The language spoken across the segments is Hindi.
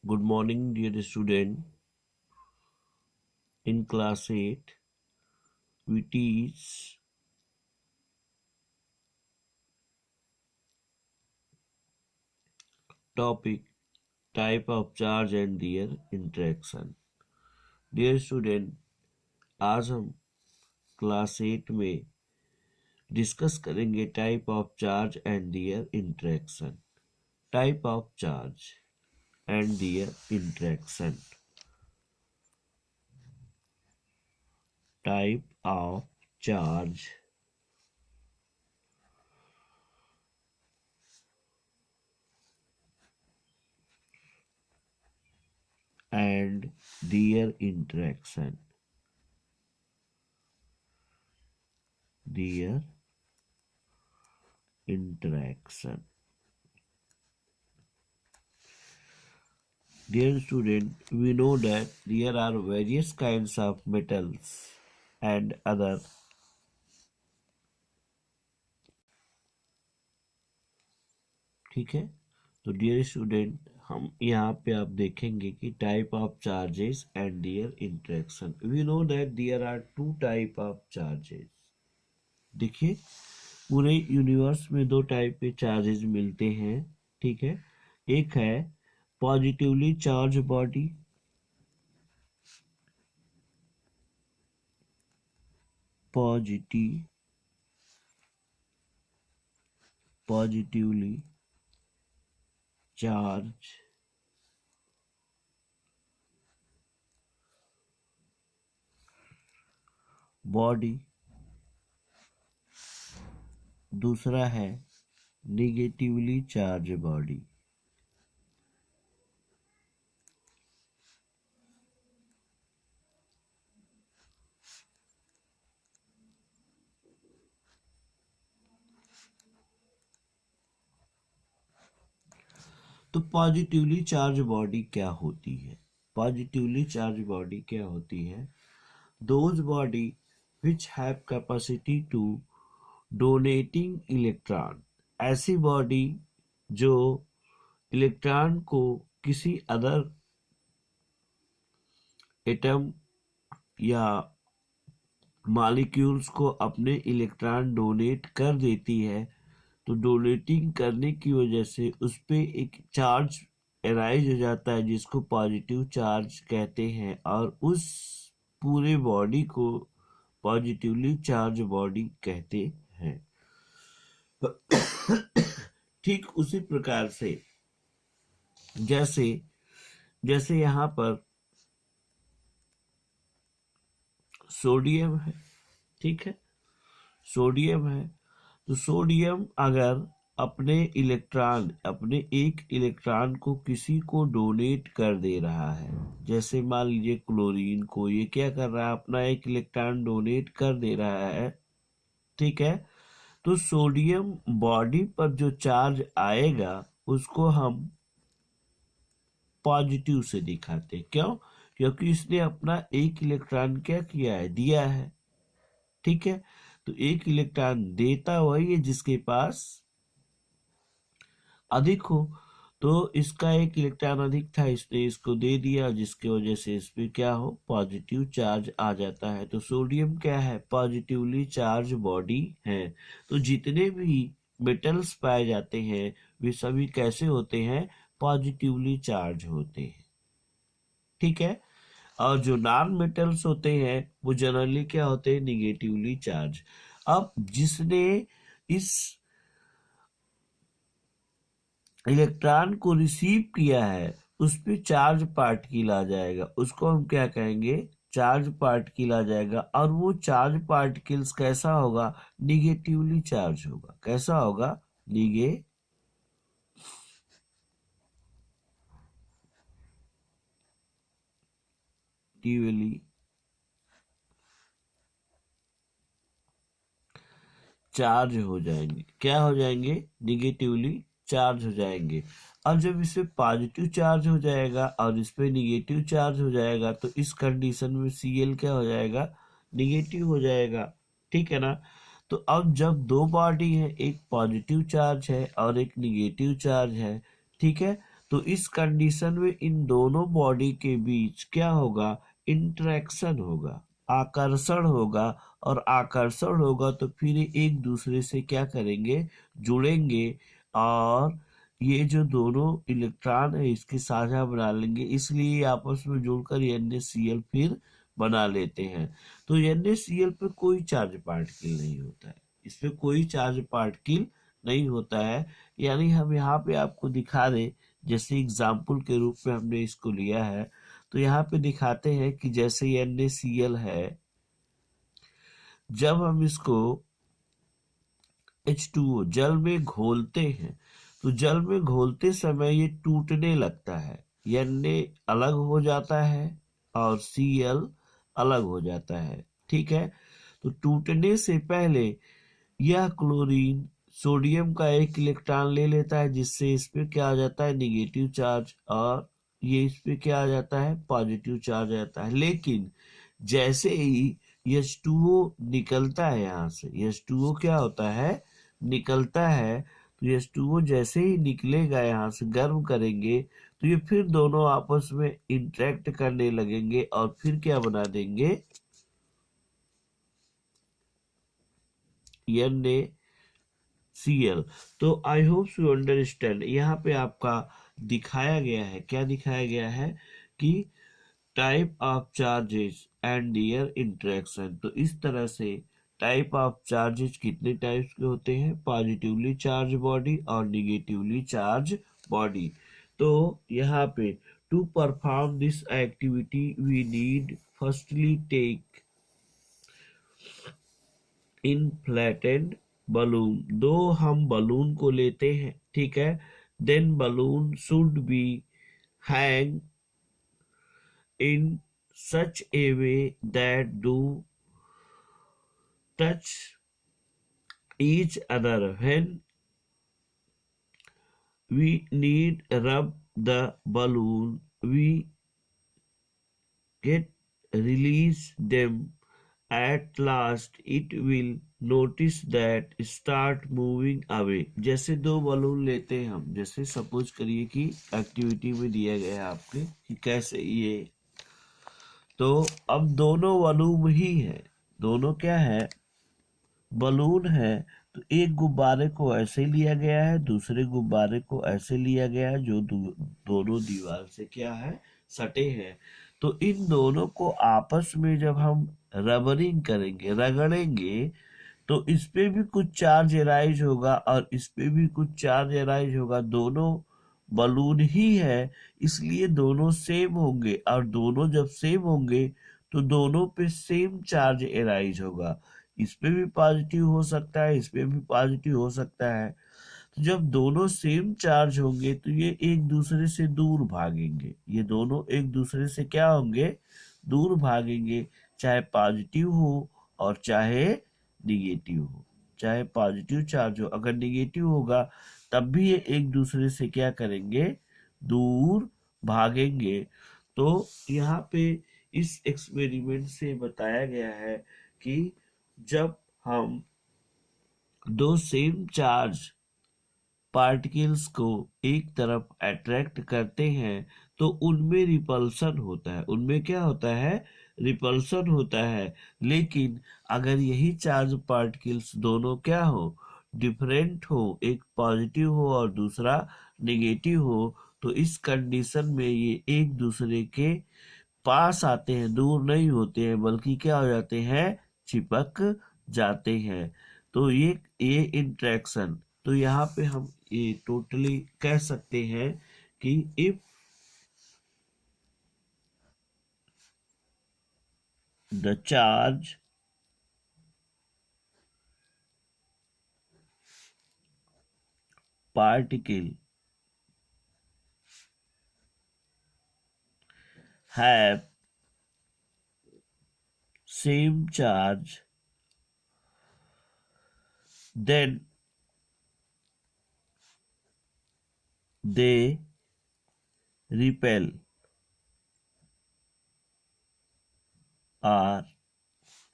Good morning, dear student. In class 8, we teach topic type of charge and their interaction. Dear student, आज हम क्लास 8 में डिस्कस करेंगे type of charge and their interaction. Type of charge and their interaction. Type of charge and their interaction. Dear student, we know that there are various kinds of metals and other ठीक है. तो डियर स्टूडेंट, हम यहाँ पे आप देखेंगे कि type of charges and their interaction. We know that there are two type of charges. देखिए, पूरे यूनिवर्स में दो टाइप के चार्जेस मिलते हैं. ठीक है. एक है positively charge body, positively charge body. दूसरा है निगेटिवली चार्ज बॉडी. तो पॉजिटिवली चार्ज बॉडी क्या होती है? पॉजिटिवली चार्ज बॉडी क्या होती है? Those body which have capacity to donating electron. ऐसी बॉडी जो इलेक्ट्रॉन को किसी अदर एटम या मॉलिक्यूल्स को अपने इलेक्ट्रॉन डोनेट कर देती है. तो डोनेटिंग करने की वजह से उस पर एक चार्ज एराइज हो जाता है जिसको पॉजिटिव चार्ज कहते हैं, और उस पूरे बॉडी को पॉजिटिवली चार्ज बॉडी कहते हैं. ठीक उसी प्रकार से जैसे यहाँ पर सोडियम है. ठीक है. सोडियम है तो सोडियम अगर अपने एक इलेक्ट्रॉन को किसी को डोनेट कर दे रहा है, जैसे मान लीजिए क्लोरीन को, ये क्या कर रहा है, अपना एक इलेक्ट्रॉन डोनेट कर दे रहा है. ठीक है. तो सोडियम बॉडी पर जो चार्ज आएगा उसको हम पॉजिटिव से दिखाते हैं. क्यों? क्योंकि इसने अपना एक इलेक्ट्रॉन क्या किया है, दिया है. ठीक है. तो एक इलेक्ट्रॉन देता वही है जिसके पास अधिक हो. तो इसका एक इलेक्ट्रॉन अधिक था, इसने इसको दे दिया, जिसकी वजह से इस पे क्या हो, पॉजिटिव चार्ज आ जाता है. तो सोडियम क्या है, पॉजिटिवली चार्ज बॉडी है. तो जितने भी मेटल्स पाए जाते हैं वे सभी कैसे होते हैं, पॉजिटिवली चार्ज होते हैं. ठीक है. और जो नॉन मेटल्स होते हैं वो जनरली क्या होते हैं, निगेटिवली चार्ज. अब जिसने इस इलेक्ट्रॉन को रिसीव किया है उस पे चार्ज पार्टिकल आ जाएगा, उसको हम क्या कहेंगे, चार्ज पार्टिकल आ जाएगा. और वो चार्ज पार्टिकल्स कैसा होगा, निगेटिवली चार्ज होगा. कैसा होगा, निगेटिवली चार्ज हो जाएंगे. क्या हो जाएंगे, निगेटिवली चार्ज हो जाएंगे. अब जब इस पे पॉजिटिव चार्ज हो जाएगा और इस पे निगेटिव चार्ज हो जाएगा तो इस कंडीशन में Cl क्या हो जाएगा, निगेटिव हो जाएगा. ठीक है ना. तो अब जब दो बॉडी है, एक पॉजिटिव चार्ज है और एक निगेटिव चार्ज है, ठीक है, तो इस कंडीशन में इन दोनों बॉडी के बीच क्या होगा, इंटरेक्शन होगा, आकर्षण होगा, और आकर्षण होगा तो फिर एक दूसरे से क्या करेंगे, जुड़ेंगे, और ये जो दोनों इलेक्ट्रॉन है इसके साझा बना लेंगे, इसलिए आपस में जुड़कर NaCl फिर बना लेते हैं। तो NaCl पे कोई चार्ज पार्टिकल नहीं होता है, इसमें कोई चार्ज पार्टिकल नहीं होता है। यानी हम यहाँ पे आपको दिखा दें, जैसे एग्जाम्पल के रूप में हमने इसको लिया है, तो यहाँ पे दिखाते हैं कि जैसे NaCl है, जब हम इसको H2O जल में घोलते हैं तो जल में घोलते समय ये टूटने लगता है, Na अलग हो जाता है और Cl अलग हो जाता है, ठीक है। तो टूटने से पहले यह क्लोरीन सोडियम का एक इलेक्ट्रॉन ले लेता है, जिससे इस पे क्या आ जाता है, निगेटिव चार्ज, और ये इस पे क्या आ जाता है, पॉजिटिव चार्ज आ जाता है। लेकिन जैसे ही H2O निकलता है, यहाँ से H2O क्या होता है, निकलता है, तो H2O जैसे ही निकलेगा यहाँ से, गर्म करेंगे तो ये फिर दोनों आपस में इंटरेक्ट करने लगेंगे और फिर क्या बना देंगे, NaCl। तो आई होप यू अंडरस्टैंड। यहाँ पे आपका दिखाया गया है, क्या दिखाया गया है कि type of charges and their interaction. तो इस तरह से टाइप ऑफ चार्जेस कितने टाइप्स के होते हैं, पॉजिटिवली चार्ज बॉडी और निगेटिवली चार्ज बॉडी। तो यहाँ पे to perform this activity we need firstly take inflated balloon. दो हम बलून को लेते हैं, ठीक है, then balloon should be hang in such a way that do touch each other. When we need rub the balloon, we get release them. At last it will notice that start moving away। जैसे दो बलून लेते हैं हम, जैसे सपोज करिए कि एक्टिविटी में दिया गया है आपके कि कैसे ये, तो अब दोनों बलून ही है, दोनों क्या है, बलून है। तो एक गुब्बारे को ऐसे लिया गया है, दूसरे गुब्बारे को ऐसे लिया गया है, जो दोनों दीवार से क्या है, सटे हैं। तो इन दोनों को आपस में जब हम रबरिंग करेंगे, रगड़ेंगे, तो इस पे भी कुछ चार्ज एराइज होगा और इस पे भी कुछ चार्ज एराइज होगा। दोनों बलून ही है, इसलिए दोनों सेम होंगे, और दोनों जब सेम होंगे तो दोनों पे सेम चार्ज एराइज होगा। इस पे भी पॉजिटिव हो सकता है, इस पे भी पॉजिटिव हो सकता है। तो जब दोनों सेम चार्ज होंगे तो ये एक दूसरे से दूर भागेंगे, ये दोनों एक दूसरे से क्या होंगे, दूर भागेंगे, चाहे पॉजिटिव हो और चाहे निगेटिव हो, चाहे पॉजिटिव चार्ज हो। अगर निगेटिव होगा तब भी ये एक दूसरे से क्या करेंगे, दूर भागेंगे। तो यहाँ पे इस एक्सपेरिमेंट से बताया गया है कि जब हम दो सेम चार्ज पार्टिकल्स को एक तरफ अट्रैक्ट करते हैं तो उनमें रिपल्सन होता है, उनमें क्या होता है, रिपल्सन होता है। लेकिन अगर यही चार्ज पार्टिकल्स दोनों क्या हो, डिफरेंट हो, एक पॉजिटिव हो और दूसरा नेगेटिव हो, तो इस कंडीशन में ये एक दूसरे के पास आते हैं, दूर नहीं होते हैं, बल्कि क्या हो जाते हैं, चिपक जाते हैं। तो ये इंट्रैक्शन, तो यहाँ पे हम ये टोटली कह सकते हैं कि if the charge particle have same charge, then they repel or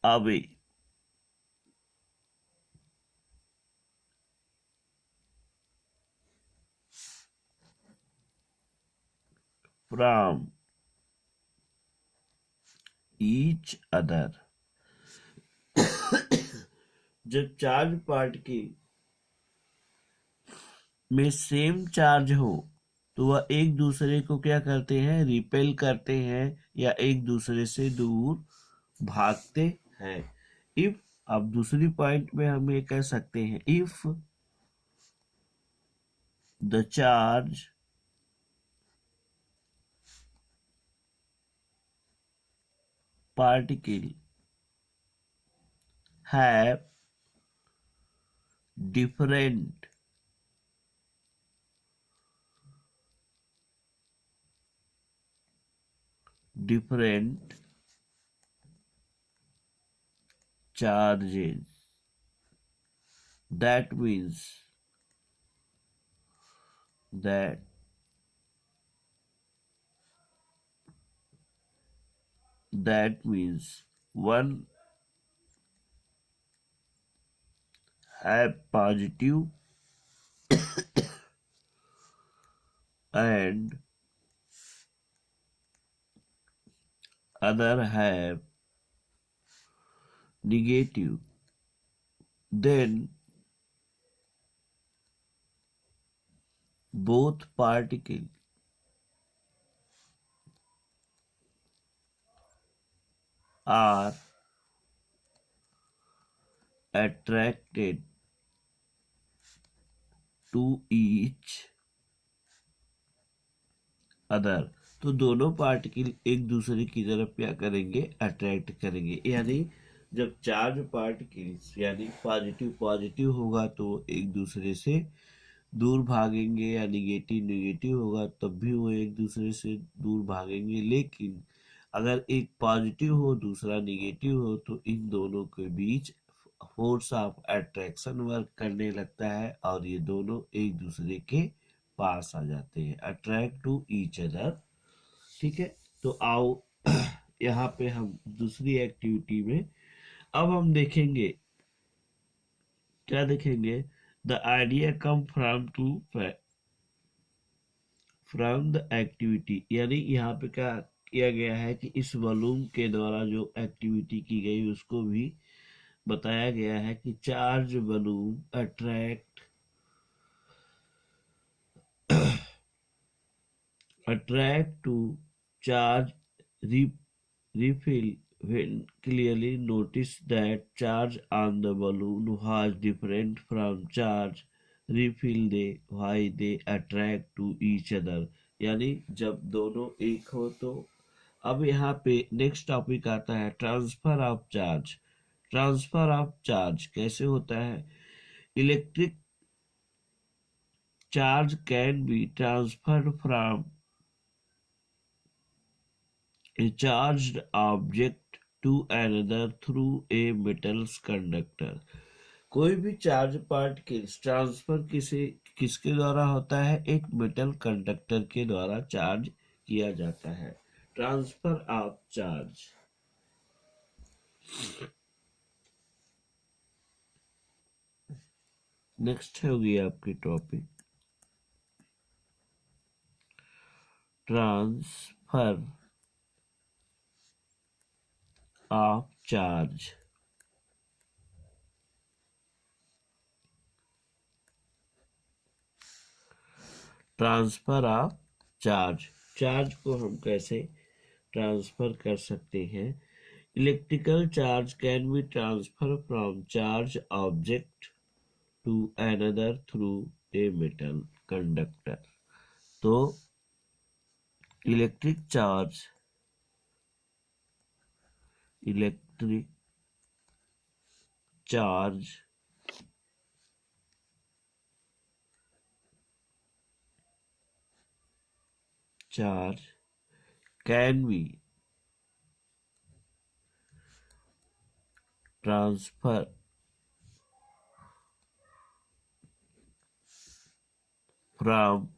away। from each other। जब चार्ज पार्टिकल में सेम चार्ज हो तो वह एक दूसरे को क्या करते हैं, रिपेल करते हैं या एक दूसरे से दूर भागते हैं। इफ, अब दूसरी पॉइंट में हम ये कह सकते हैं, if the charge particle have different charges, that means one have positive and other have negative, then both particles are attracted to each other. तो दोनों पार्टिकल एक दूसरे की तरफ क्या करेंगे, अट्रैक्ट करेंगे। यानी जब चार्ज पार्टिकल्स यानी पॉजिटिव पॉजिटिव होगा तो एक दूसरे से दूर भागेंगे, या निगेटिव निगेटिव होगा तब भी वो एक दूसरे से दूर भागेंगे। लेकिन अगर एक पॉजिटिव हो दूसरा निगेटिव हो तो इन दोनों के बीच फोर्स ऑफ अट्रैक्शन वर्क करने लगता है और ये दोनों एक दूसरे के पास आ जाते हैं, अट्रैक्ट टू ईच अदर। ठीक है, तो आओ यहाँ पे हम दूसरी एक्टिविटी में अब हम देखेंगे, क्या देखेंगे, the idea come from the activity. यानी यहाँ पे क्या किया गया है कि इस वॉल्यूम के द्वारा जो एक्टिविटी की गई उसको भी बताया गया है कि charge volume attract to charge refill when clearly notice that charge on the balloon was different from charge refill why they attract to each other। यानी जब दोनों एक हो तो अब यहाँ पे नेक्स्ट टॉपिक आता है transfer of charge. Transfer of charge कैसे होता है, electric charge can be transferred from a charged object to another through a metal's conductor। कोई भी चार्ज पार्टिकल्स ट्रांसफर किसके द्वारा होता है, एक मेटल कंडक्टर के द्वारा चार्ज किया जाता है। Transfer of charge. नेक्स्ट होगी आपकी topic transfer of charge. Transfer of charge, charge को हम कैसे ट्रांसफर कर सकते हैं। Electrical charge can be transfer from charge object to another through a metal conductor. तो electric charge can be transferred from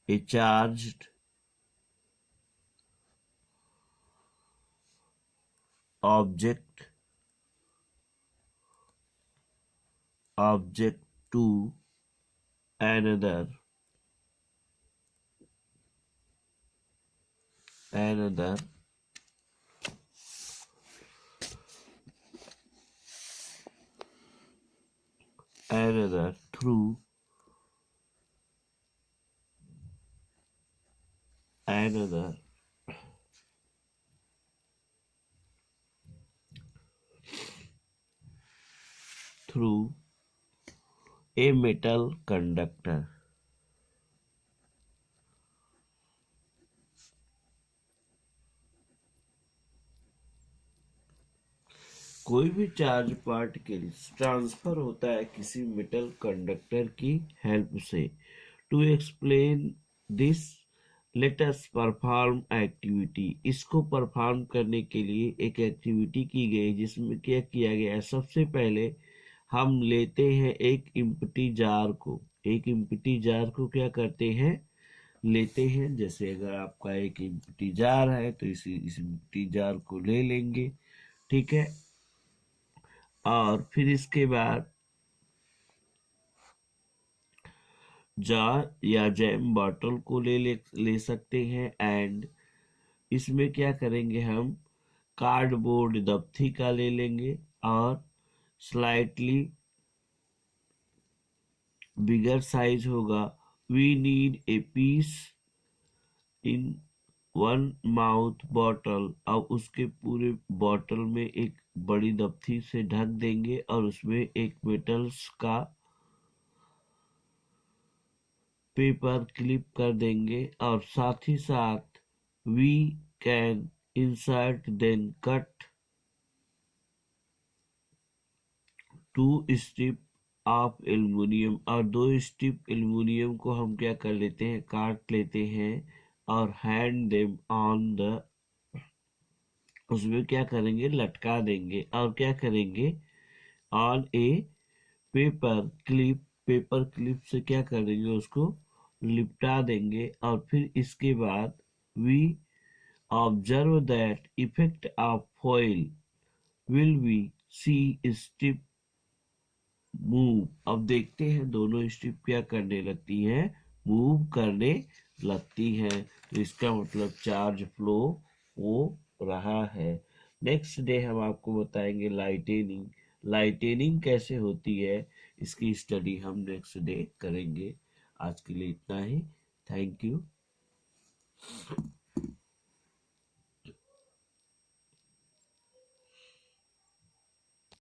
a charged object to another another through another through a metal conductor. कोई भी चार्ज पार्टिकल्स ट्रांसफर होता है किसी मेटल कंडक्टर की हेल्प से। To explain this let us perform activity. इसको परफॉर्म करने के लिए एक एक्टिविटी की गई जिसमें क्या किया गया है, सबसे पहले हम लेते हैं एक इम्पटी जार को। एक इम्पटी जार को क्या करते हैं, लेते हैं। जैसे अगर आपका एक इम्पटी जार है तो इस इम्पटी जार को ले लेंगे, ठीक है। और फिर इसके बाद जार या जैम बॉटल को ले सकते हैं। एंड इसमें क्या करेंगे, हम कार्डबोर्ड दफ्ती का ले लेंगे और स्लाइटली बिगर साइज होगा। We need a piece in one mouth bottle. अब उसके पूरे बॉटल में एक बड़ी दफ्ती से ढक देंगे और उसमें एक मेटल्स का पेपर क्लिप कर देंगे और साथ ही साथ we can insert then cut two strip of aluminium. और दो स्ट्रिप एल्युमिनियम को हम क्या कर लेते हैं, काट लेते हैं और हैंड देम ऑन द, उसमें क्या करेंगे, लटका देंगे। और क्या करेंगे, on A paper clip, paper clip से क्या करेंगे, उसको लिपटा देंगे। और फिर इसके बाद we observe that effect of foil will be see strip move. अब देखते हैं दोनों स्ट्रिप क्या करने लगती हैं, मूव करने लगती हैं। तो इसका मतलब चार्ज फ्लो हो रहा है। नेक्स्ट डे हम आपको बताएंगे लाइटेनिंग। लाइटेनिंग कैसे होती है इसकी स्टडी हम नेक्स्ट डे करेंगे। आज के लिए इतना ही। Thank you.